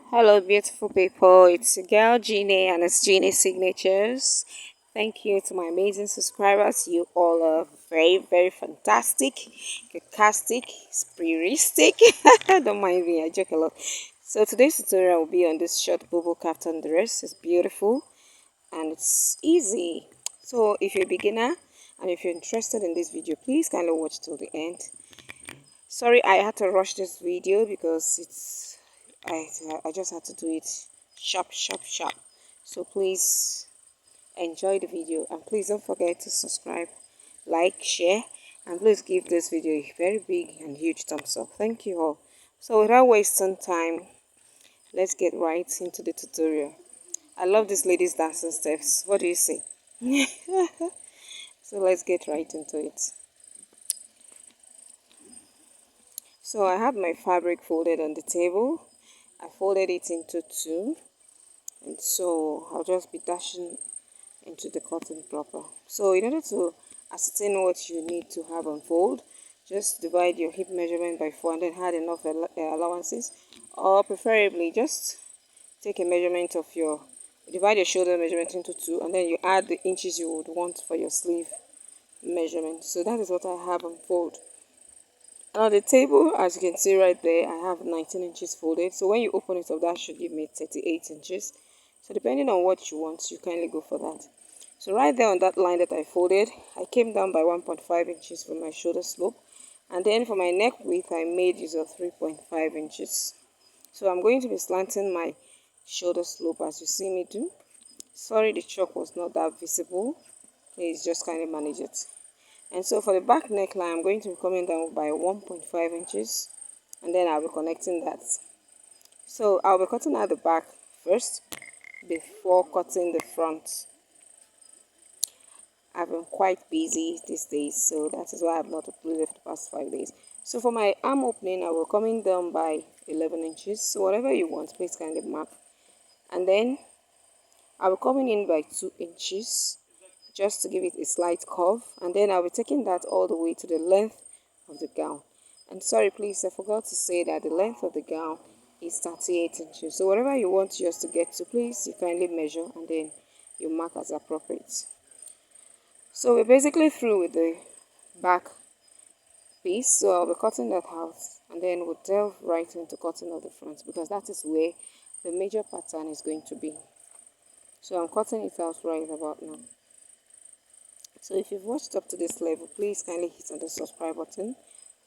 Hello, beautiful people. It's your girl Jeannie, and it's Jeannie Signatures. Thank you to my amazing subscribers. You all are very, very fantastic, sarcastic, spiritistic. Don't mind me, I joke a lot. So today's tutorial will be on this short Bubu kaftan dress. It's beautiful and it's easy. So if you're a beginner and if you're interested in this video, please kindly watch till the end. Sorry, I had to rush this video because I just had to do it sharp, sharp, sharp. So please enjoy the video and please don't forget to subscribe, like, share, and please give this video a very big and huge thumbs up. Thank you all. So without wasting time, let's get right into the tutorial. I love this lady's dancing steps. What do you say? So let's get right into it. So I have my fabric folded on the table. I folded it into two, and so I'll just be dashing into the cotton proper. So in order to ascertain what you need to have unfold, just divide your hip measurement by 4 and then add enough allowances, or preferably just take a measurement of your, divide your shoulder measurement into two, and then you add the inches you would want for your sleeve measurement. So that is what I have unfold. And on the table, as you can see right there, I have 19 inches folded. So when you open it up, that should give me 38 inches. So depending on what you want, you kindly go for that. So right there on that line that I folded, I came down by 1.5 inches for my shoulder slope. And then for my neck width, I made use of 3.5 inches. So I'm going to be slanting my shoulder slope as you see me do. Sorry the chalk was not that visible. Please just kindly manage it. And so for the back neckline, I'm going to be coming down by 1.5 inches, and then I'll be connecting that. So I'll be cutting out the back first before cutting the front. I've been quite busy these days, so that is why I've not uploaded for the past 5 days. So for my arm opening, I will coming down by 11 inches. So whatever you want, please kindly mark. And then I will coming in by 2 inches just to give it a slight curve, and then I'll be taking that all the way to the length of the gown. And sorry, please, I forgot to say that the length of the gown is 38 inches. So whatever you want yours to get to, please, you kindly measure and then you mark as appropriate. So we're basically through with the back piece, so I'll be cutting that out and then we'll delve right into cutting of the front because that is where the major pattern is going to be. So I'm cutting it out right about now. So if you've watched up to this level, please kindly hit on the subscribe button,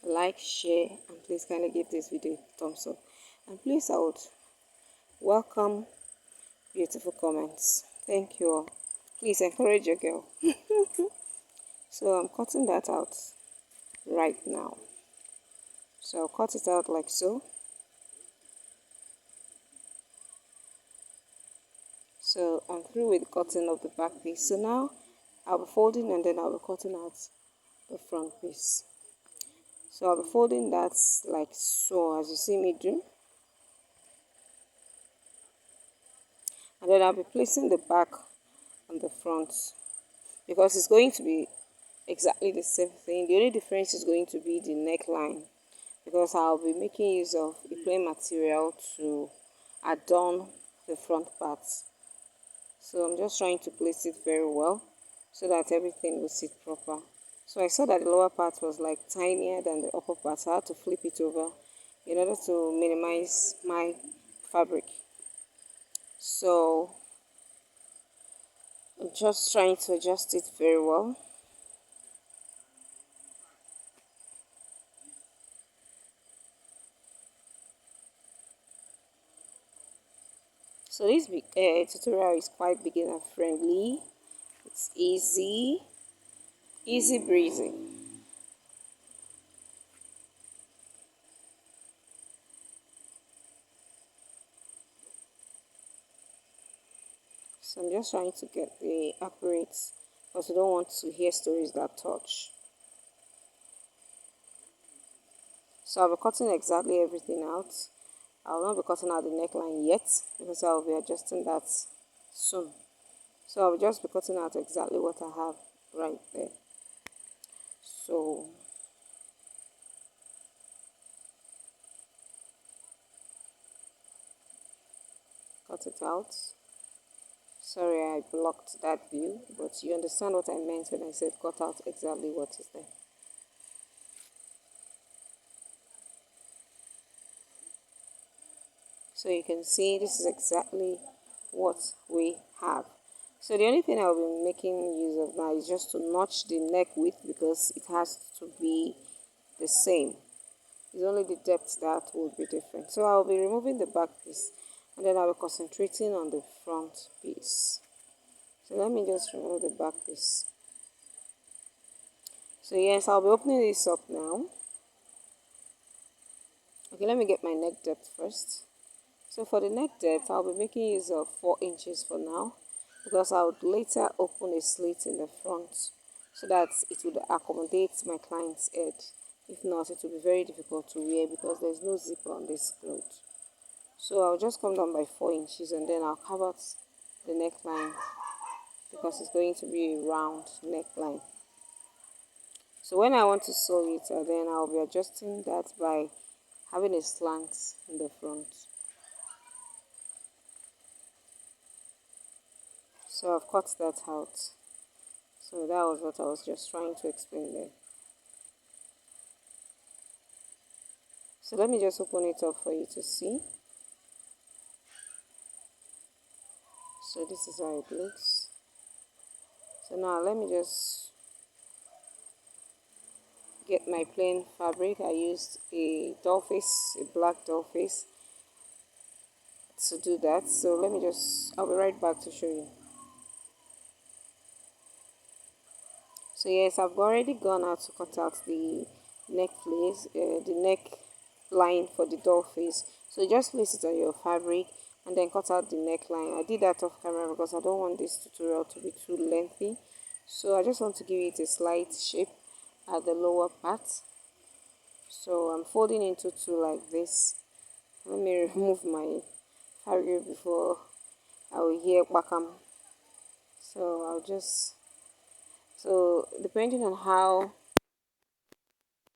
like, share, and please kindly give this video a thumbs up. And please, I would welcome beautiful comments. Thank you all. Please encourage your girl. So I'm cutting that out right now. So I'll cut it out like so. So I'm through with cutting of the back piece. So now I'll be folding and then I'll be cutting out the front piece. So I'll be folding that like so as you see me do. And then I'll be placing the back on the front because it's going to be exactly the same thing. The only difference is going to be the neckline because I'll be making use of a plain material to adorn the front parts. So I'm just trying to place it very well so that everything will sit proper. So I saw that the lower part was like tinier than the upper part, so I had to flip it over in order to minimize my fabric. So I'm just trying to adjust it very well. So this tutorial is quite beginner friendly. It's easy breezy. So I'm just trying to get the accurate because I don't want to hear stories that touch. So I'll be cutting exactly everything out. I will not be cutting out the neckline yet because I will be adjusting that soon. So I'll just be cutting out exactly what I have right there. So cut it out. Sorry, I blocked that view, but you understand what I meant when I said cut out exactly what is there. So you can see this is exactly what we have. So the only thing I'll be making use of now is just to notch the neck width because it has to be the same. It's only the depth that will be different. So I'll be removing the back piece and then I'll be concentrating on the front piece. So let me just remove the back piece. So yes, I'll be opening this up now. Okay, let me get my neck depth first. So for the neck depth, I'll be making use of 4 inches for now because I would later open a slit in the front so that it would accommodate my client's head. If not, it will be very difficult to wear because there's no zipper on this cloth. So I'll just come down by 4 inches and then I'll carve out the neckline because it's going to be a round neckline. So when I want to sew it, then I'll be adjusting that by having a slant in the front. So I've cut that out. So that was what I was just trying to explain there. So let me just open it up for you to see. So this is how it looks. So now let me just get my plain fabric. I used a doll face, a black doll face to do that. So let me just, I'll be right back to show you. So yes, I've already gone out to cut out the neck place, the neck line for the doll face. So just place it on your fabric and then cut out the neckline. I did that off camera because I don't want this tutorial to be too lengthy. So I just want to give it a slight shape at the lower part. So I'm folding into two like this. Let me remove my fabric before I will hear bakam. So I'll just, so depending on how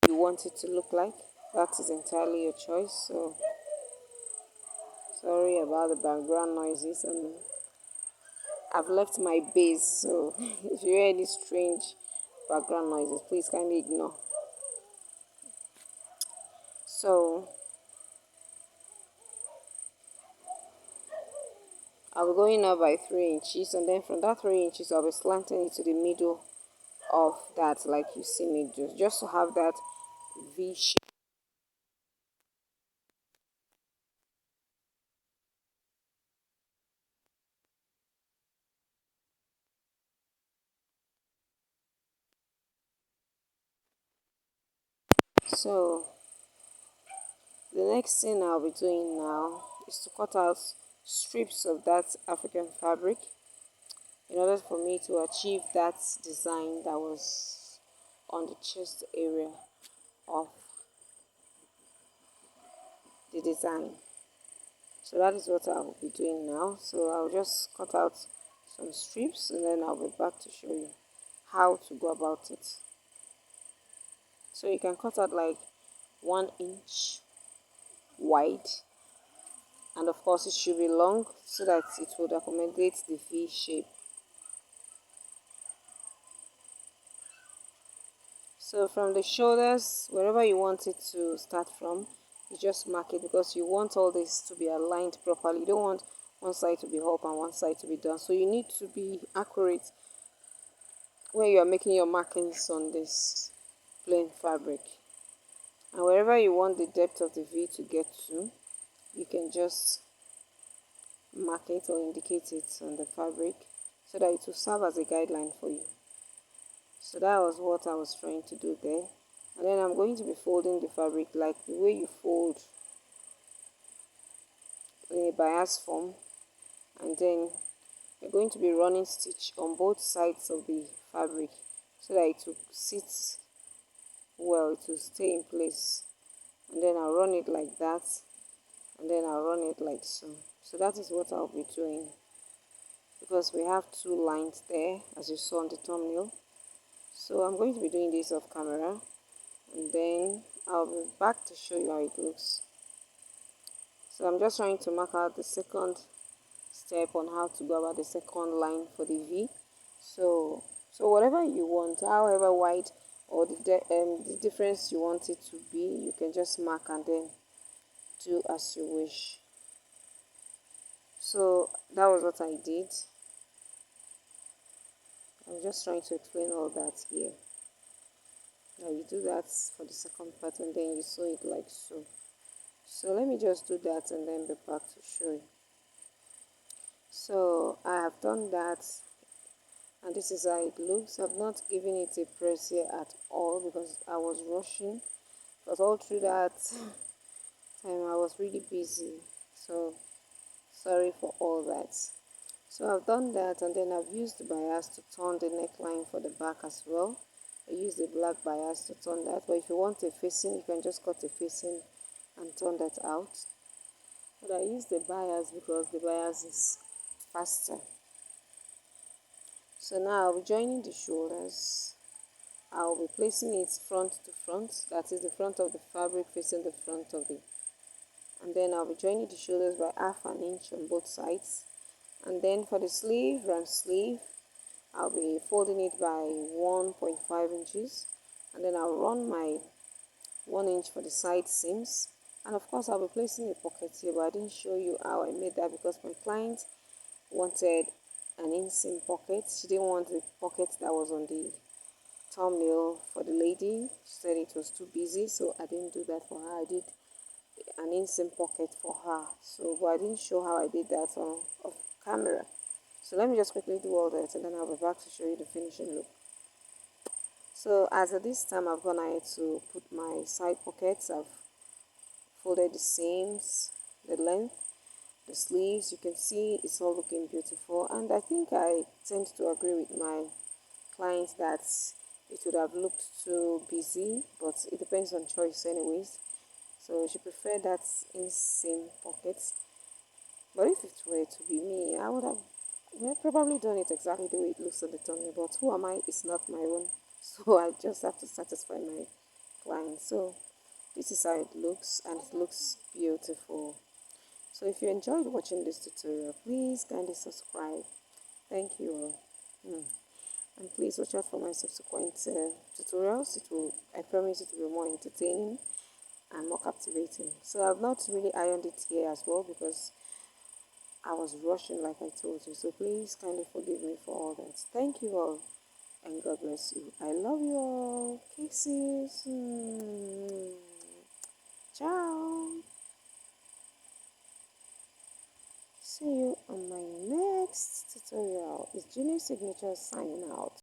you want it to look like, that is entirely your choice. So sorry about the background noises, and I've left my base, so if you hear any strange background noises, please kindly ignore. So I'll be going up by 3 inches, and then from that 3 inches I'll be slanting it to the middle of that, like you see me do, just to have that V shape. So the next thing I'll be doing now is to cut out strips of that African fabric in order for me to achieve that design that was on the chest area of the design. So that is what I'll be doing now. So I'll just cut out some strips and then I'll be back to show you how to go about it. So you can cut out like 1 inch wide, and of course it should be long so that it would accommodate the V shape. So from the shoulders, wherever you want it to start from, you just mark it because you want all this to be aligned properly. You don't want one side to be up and one side to be down. So you need to be accurate when you are making your markings on this plain fabric. And wherever you want the depth of the V to get to, you can just mark it or indicate it on the fabric so that it will serve as a guideline for you. So that was what I was trying to do there. And then I'm going to be folding the fabric like the way you fold in a bias form, and then you're going to be running stitch on both sides of the fabric so that it will sit well, it will stay in place. And then I'll run it like that, and then I'll run it like so. So that is what I'll be doing because we have two lines there as you saw on the thumbnail. So I'm going to be doing this off camera and then I'll be back to show you how it looks. So I'm just trying to mark out the second step on how to go about the second line for the V. So whatever you want, however wide or the difference you want it to be, you can just mark and then do as you wish. So that was what I did. I'm just trying to explain all that here. Now you do that for the second part and then you sew it like so. So let me just do that and then be back to show you. So I have done that and this is how it looks. I've not given it a press here at all because I was rushing, but all through that time I was really busy, so sorry for all that. So I've done that and then I've used the bias to turn the neckline for the back as well. I use the black bias to turn that, but if you want a facing you can just cut a facing and turn that out. But I use the bias because the bias is faster. So now I'll be joining the shoulders. I'll be placing it front to front, that is the front of the fabric facing the front of the, and then I'll be joining the shoulders by half an inch on both sides. And then for the sleeve, round sleeve, I'll be folding it by 1.5 inches, and then I'll run my 1 inch for the side seams. And of course I'll be placing a pocket here, but I didn't show you how I made that because my client wanted an inseam pocket. She didn't want the pocket that was on the thumbnail for the lady. She said it was too busy, so I didn't do that for her. I did an inseam pocket for her, so but I didn't show how I did that on off camera. So let me just quickly do all that and then I'll be back to show you the finishing look. So as at this time I've gone ahead to put my side pockets. I've folded the seams, the length, the sleeves. You can see it's all looking beautiful, and I think I tend to agree with my clients that it would have looked too busy, but it depends on choice anyways. So she preferred that inseam pockets. But if it were to be me, I would have probably done it exactly the way it looks on the thumbnail. But who am I? It's not my own. So I just have to satisfy my client. So this is how it looks, and it looks beautiful. So if you enjoyed watching this tutorial, please kindly subscribe. Thank you all. And please watch out for my subsequent tutorials. I promise it will be more entertaining and more captivating. So I've not really ironed it here as well because I was rushing like I told you. So please kindly forgive me for all that. Thank you all and God bless you. I love you all. Kisses. Ciao. See you on my next tutorial. It's Junior Signature signing out.